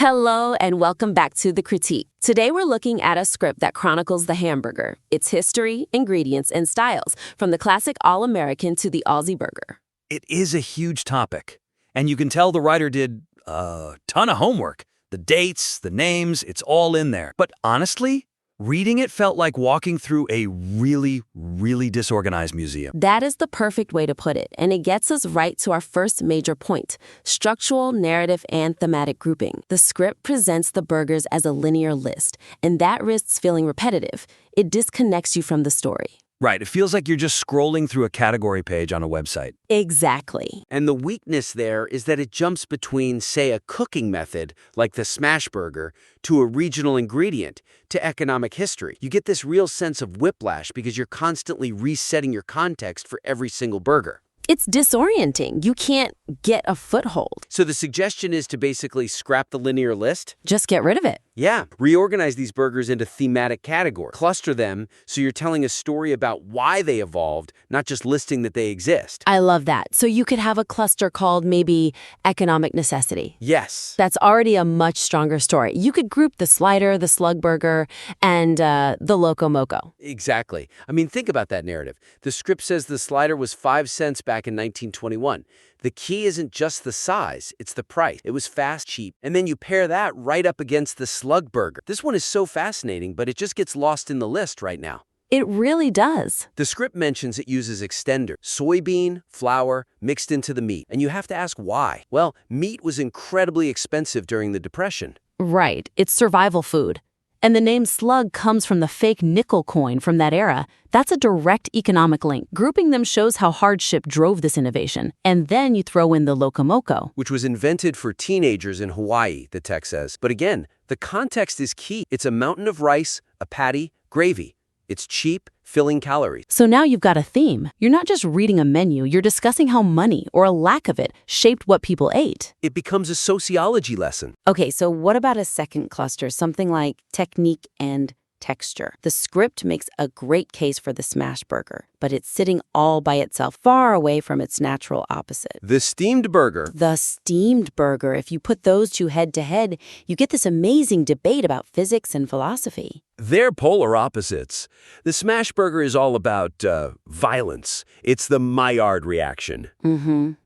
Hello and welcome back to The Critique. Today we're looking at a script that chronicles the hamburger, its history, ingredients, and styles, from the classic All-American to the Aussie burger. It is a huge topic, and you can tell the writer did a ton of homework. The dates, the names, it's all in there. But honestly, reading it felt like walking through a really disorganized museum. That is the perfect way to put it, and it gets us right to our first major point: structural, narrative, and thematic grouping. The script presents the burgers as a linear list, and that risks feeling repetitive. It disconnects you from the story. Right, it feels like you're just scrolling through a category page on a website. Exactly. And the weakness there is that it jumps between, say, a cooking method, like the smash burger, to a regional ingredient, to economic history. You get this real sense of whiplash because you're constantly resetting your context for every single burger. It's disorienting. You can't get a foothold. So the suggestion is to basically scrap the linear list? Just get rid of it. Yeah, reorganize these burgers into thematic categories. Cluster them so you're telling a story about why they evolved, not just listing that they exist. I love that. So you could have a cluster called maybe economic necessity. Yes. That's already a much stronger story. You could group the slider, the slug burger, and the loco moco. Exactly. I mean, think about that narrative. The script says the slider was 5 cents back in 1921. The key isn't just the size, it's the price. It was fast, cheap, and then you pair that right up against the slug burger. This one is so fascinating, but it just gets lost in the list right now. It really does. The script mentions it uses extender, soybean, flour, mixed into the meat, and you have to ask why. Well, meat was incredibly expensive during the Depression. Right. It's survival food. And the name slug comes from the fake nickel coin from that era. That's a direct economic link. Grouping them shows how hardship drove this innovation. And then you throw in the locomoco, Which was invented for teenagers in Hawaii, the text says. But again, the context is key. It's a mountain of rice, a patty, gravy. It's cheap, filling calories. So now you've got a theme. You're not just reading a menu, you're discussing how money, or a lack of it, shaped what people ate. It becomes a sociology lesson. Okay, so what about a second cluster, something like technique and texture? The script makes a great case for the smash burger, but it's sitting all by itself, far away from its natural opposite. The steamed burger. The steamed burger, if you put those two head to head, you get this amazing debate about physics and philosophy. They're polar opposites. The smash burger is all about violence. It's the Maillard reaction.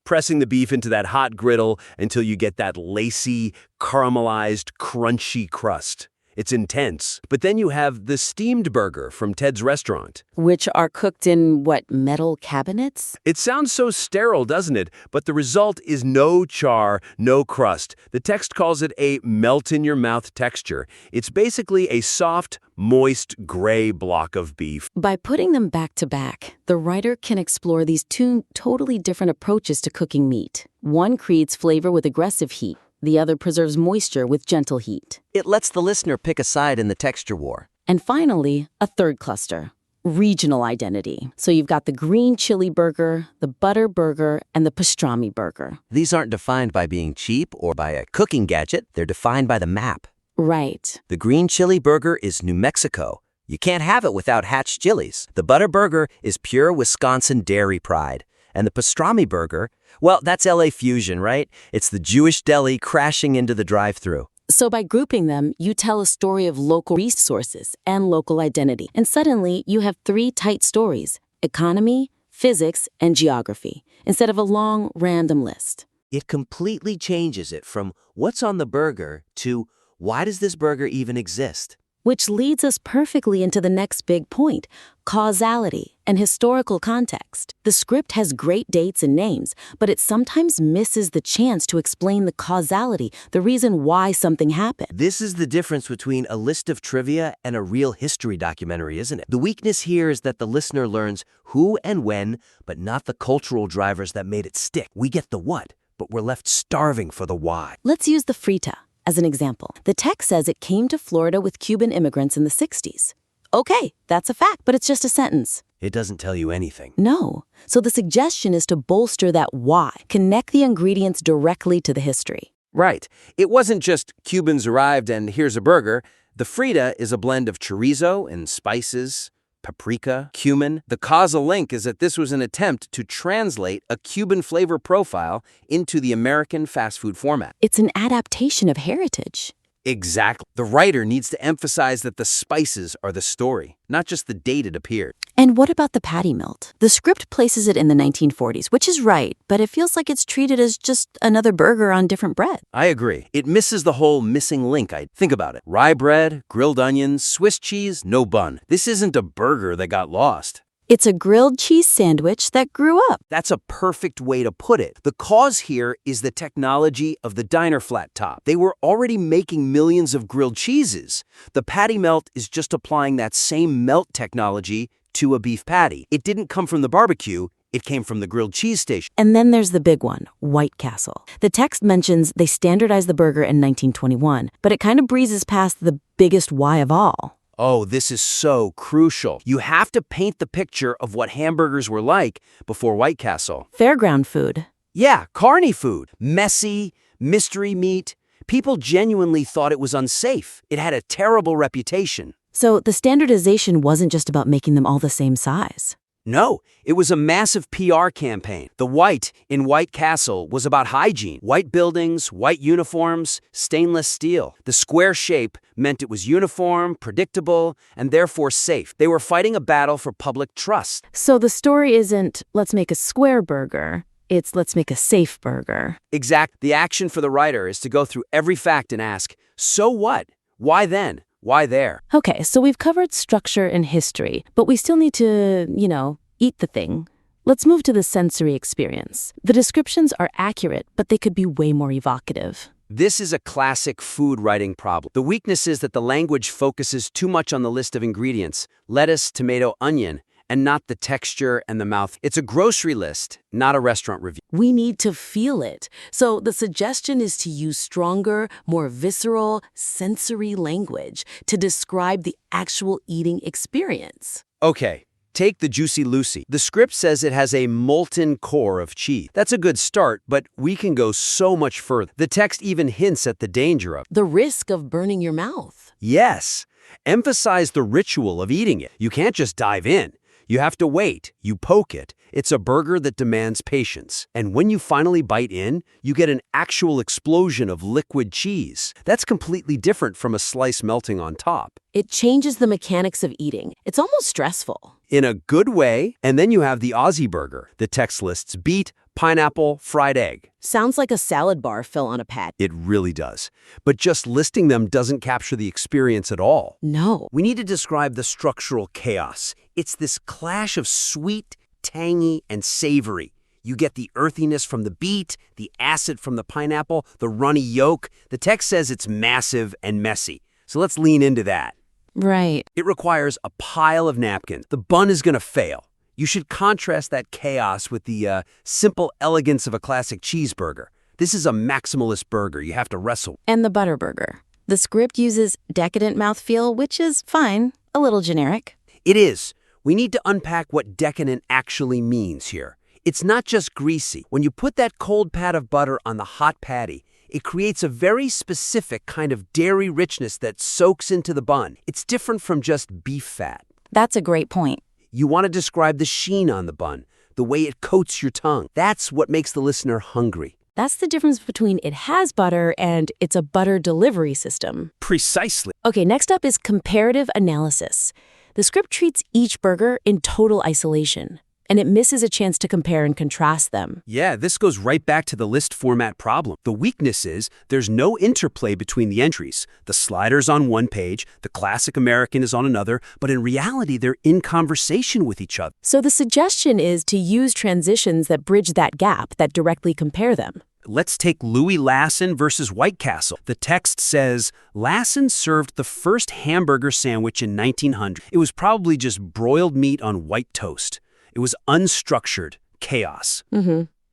Pressing the beef into that hot griddle until you get that lacy, caramelized, crunchy crust. It's intense. But then you have the steamed burger from Ted's restaurant. Which are cooked in, what, metal cabinets? It sounds so sterile, doesn't it? But the result is no char, no crust. The text calls it a melt-in-your-mouth texture. It's basically a soft, moist, gray block of beef. By putting them back to back, the writer can explore these two totally different approaches to cooking meat. One creates flavor with aggressive heat. The other preserves moisture with gentle heat. It lets the listener pick a side in the texture war. And finally, a third cluster: regional identity. So you've got the green chili burger, the butter burger, and the pastrami burger. These aren't defined by being cheap or by a cooking gadget. They're defined by the map. Right. The green chili burger is New Mexico. You can't have it without Hatch chilies. The butter burger is pure Wisconsin dairy pride. And the pastrami burger, well, that's LA fusion, right? It's the Jewish deli crashing into the drive-thru. So by grouping them, you tell a story of local resources and local identity. And suddenly, you have three tight stories: economy, physics, and geography, instead of a long, random list. It completely changes it from what's on the burger to why does this burger even exist? Which leads us perfectly into the next big point: causality and historical context. The script has great dates and names, but it sometimes misses the chance to explain the causality, the reason why something happened. This is the difference between a list of trivia and a real history documentary, isn't it? The weakness here is that the listener learns who and when, but not the cultural drivers that made it stick. We get the what, but we're left starving for the why. Let's use the frita as an example. The text says it came to Florida with Cuban immigrants in the 60s. Okay, that's a fact, but it's just a sentence. It doesn't tell you anything. No. So the suggestion is to bolster that why, connect the ingredients directly to the history. Right. It wasn't just Cubans arrived and here's a burger. The frita is a blend of chorizo and spices, paprika, cumin. The causal link is that this was an attempt to translate a Cuban flavor profile into the American fast food format. It's an adaptation of heritage. Exactly. The writer needs to emphasize that the spices are the story, not just the date it appeared. And what about the patty melt? The script places it in the 1940s, which is right, but it feels like it's treated as just another burger on different bread. I agree. It misses the whole missing link. Think about it. Rye bread, grilled onions, Swiss cheese, no bun. This isn't a burger that got lost. It's a grilled cheese sandwich that grew up. That's a perfect way to put it. The cause here is the technology of the diner flat top. They were already making millions of grilled cheeses. The patty melt is just applying that same melt technology to a beef patty. It didn't come from the barbecue. It came from the grilled cheese station. And then there's the big one, White Castle. The text mentions they standardized the burger in 1921, but it kind of breezes past the biggest why of all. Oh, this is so crucial. You have to paint the picture of what hamburgers were like before White Castle. Fairground food. Yeah, carny food. Messy, mystery meat. People genuinely thought it was unsafe. It had a terrible reputation. So the standardization wasn't just about making them all the same size. No, it was a massive PR campaign. The white in White Castle was about hygiene. White buildings, white uniforms, stainless steel. The square shape meant it was uniform, predictable, and therefore safe. They were fighting a battle for public trust. So the story isn't, let's make a square burger. It's, let's make a safe burger. Exact. The action for the writer is to go through every fact and ask, so what? Why then? Why there? Okay, so we've covered structure and history, but we still need to, eat the thing. Let's move to the sensory experience. The descriptions are accurate, but they could be way more evocative. This is a classic food writing problem. The weakness is that the language focuses too much on the list of ingredients, lettuce, tomato, onion, and not the texture and the mouth. It's a grocery list, not a restaurant review. We need to feel it. So the suggestion is to use stronger, more visceral, sensory language to describe the actual eating experience. Okay, take the Juicy Lucy. The script says it has a molten core of cheese. That's a good start, but we can go so much further. The text even hints at the danger of the risk of burning your mouth. Yes, emphasize the ritual of eating it. You can't just dive in. You have to wait. You poke it. It's a burger that demands patience. And when you finally bite in, you get an actual explosion of liquid cheese. That's completely different from a slice melting on top. It changes the mechanics of eating. It's almost stressful. In a good way. And then you have the Aussie burger. The text lists beet, pineapple, fried egg. Sounds like a salad bar fell on a pad. It really does. But just listing them doesn't capture the experience at all. No. We need to describe the structural chaos. It's this clash of sweet, tangy, and savory. You get the earthiness from the beet, the acid from the pineapple, the runny yolk. The text says it's massive and messy. So let's lean into that. Right. It requires a pile of napkins. The bun is going to fail. You should contrast that chaos with the simple elegance of a classic cheeseburger. This is a maximalist burger. You have to wrestle. And the butter burger. The script uses decadent mouthfeel, which is fine, a little generic. It is. We need to unpack what decadent actually means here. It's not just greasy. When you put that cold pat of butter on the hot patty, it creates a very specific kind of dairy richness that soaks into the bun. It's different from just beef fat. That's a great point. You want to describe the sheen on the bun, the way it coats your tongue. That's what makes the listener hungry. That's the difference between it has butter and it's a butter delivery system. Precisely. Okay, next up is comparative analysis. The script treats each burger in total isolation, and it misses a chance to compare and contrast them. Yeah, this goes right back to the list format problem. The weakness is there's no interplay between the entries. The slider's on one page, the classic American is on another, but in reality, they're in conversation with each other. So the suggestion is to use transitions that bridge that gap, that directly compare them. Let's take Louis Lassen versus White Castle. The text says, Lassen served the first hamburger sandwich in 1900. It was probably just broiled meat on white toast. It was unstructured chaos.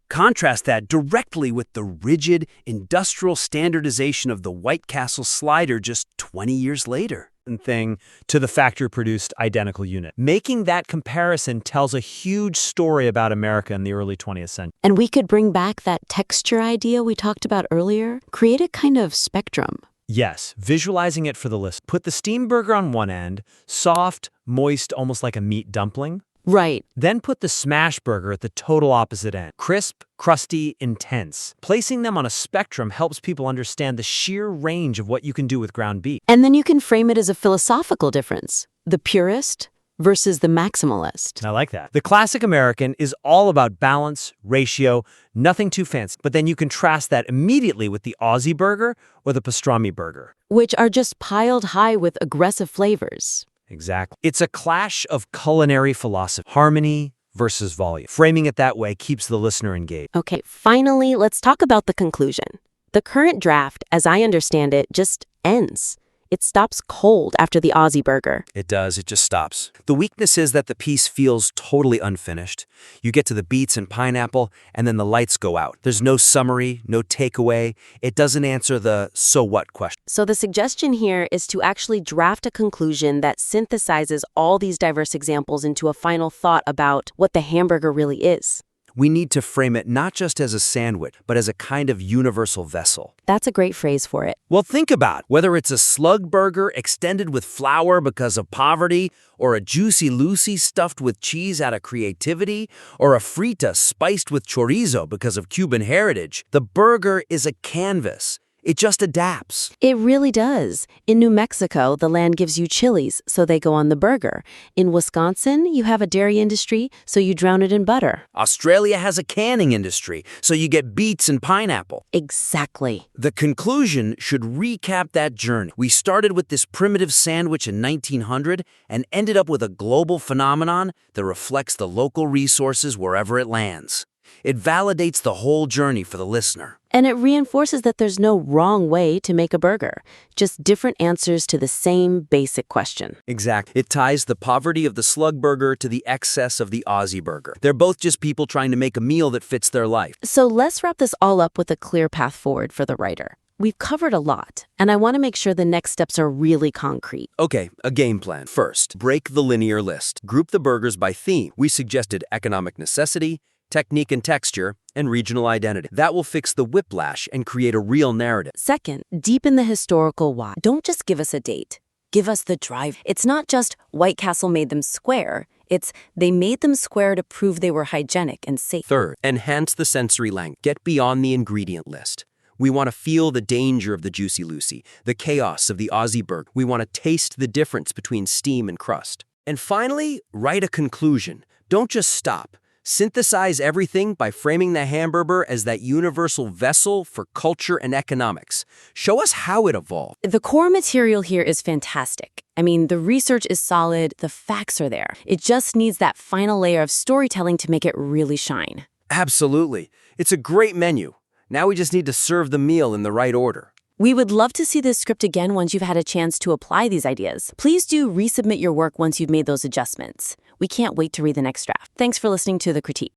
Contrast that directly with the rigid, industrial standardization of the White Castle slider just 20 years later. Thing to the factory-produced identical unit. Making that comparison tells a huge story about America in the early 20th century. And we could bring back that texture idea we talked about earlier, create a kind of spectrum. Yes, visualizing it for the list. Put the steam burger on one end, soft, moist, almost like a meat dumpling. Right. Then put the smash burger at the total opposite end. Crisp, crusty, intense. Placing them on a spectrum helps people understand the sheer range of what you can do with ground beef. And then you can frame it as a philosophical difference. The purist versus the maximalist. I like that. The classic American is all about balance, ratio, nothing too fancy. But then you contrast that immediately with the Aussie burger or the pastrami burger. Which are just piled high with aggressive flavors. Exactly. It's a clash of culinary philosophy, harmony versus volume. Framing it that way keeps the listener engaged. Okay, finally, let's talk about the conclusion. The current draft, as I understand it, just ends. It stops cold after the Aussie burger. It does. It just stops. The weakness is that the piece feels totally unfinished. You get to the beets and pineapple, and then the lights go out. There's no summary, no takeaway. It doesn't answer the so what question. So the suggestion here is to actually draft a conclusion that synthesizes all these diverse examples into a final thought about what the hamburger really is. We need to frame it not just as a sandwich, but as a kind of universal vessel. That's a great phrase for it. Well, think about it. Whether it's a slug burger extended with flour because of poverty, or a juicy Lucy stuffed with cheese out of creativity, or a frita spiced with chorizo because of Cuban heritage, the burger is a canvas. It just adapts. It really does. In New Mexico, the land gives you chilies, so they go on the burger. In Wisconsin, you have a dairy industry, so you drown it in butter. Australia has a canning industry, so you get beets and pineapple. Exactly. The conclusion should recap that journey. We started with this primitive sandwich in 1900 and ended up with a global phenomenon that reflects the local resources wherever it lands. It validates the whole journey for the listener. And it reinforces that there's no wrong way to make a burger, just different answers to the same basic question. Exactly. It ties the poverty of the slug burger to the excess of the Aussie burger. They're both just people trying to make a meal that fits their life. So let's wrap this all up with a clear path forward for the writer. We've covered a lot, and I want to make sure the next steps are really concrete. Okay, a game plan. First, break the linear list. Group the burgers by theme. We suggested economic necessity, technique and texture, and regional identity. That will fix the whiplash and create a real narrative. Second, deepen the historical why. Don't just give us a date. Give us the drive. It's not just White Castle made them square. It's they made them square to prove they were hygienic and safe. Third, enhance the sensory language. Get beyond the ingredient list. We want to feel the danger of the Juicy Lucy, the chaos of the Aussie burger. We want to taste the difference between steam and crust. And finally, write a conclusion. Don't just stop. Synthesize everything by framing the hamburger as that universal vessel for culture and economics. Show us how it evolved. The core material here is fantastic. I mean, the research is solid, the facts are there. It just needs that final layer of storytelling to make it really shine. Absolutely. It's a great menu. Now we just need to serve the meal in the right order. We would love to see this script again once you've had a chance to apply these ideas. Please do resubmit your work once you've made those adjustments. We can't wait to read the next draft. Thanks for listening to The Critique.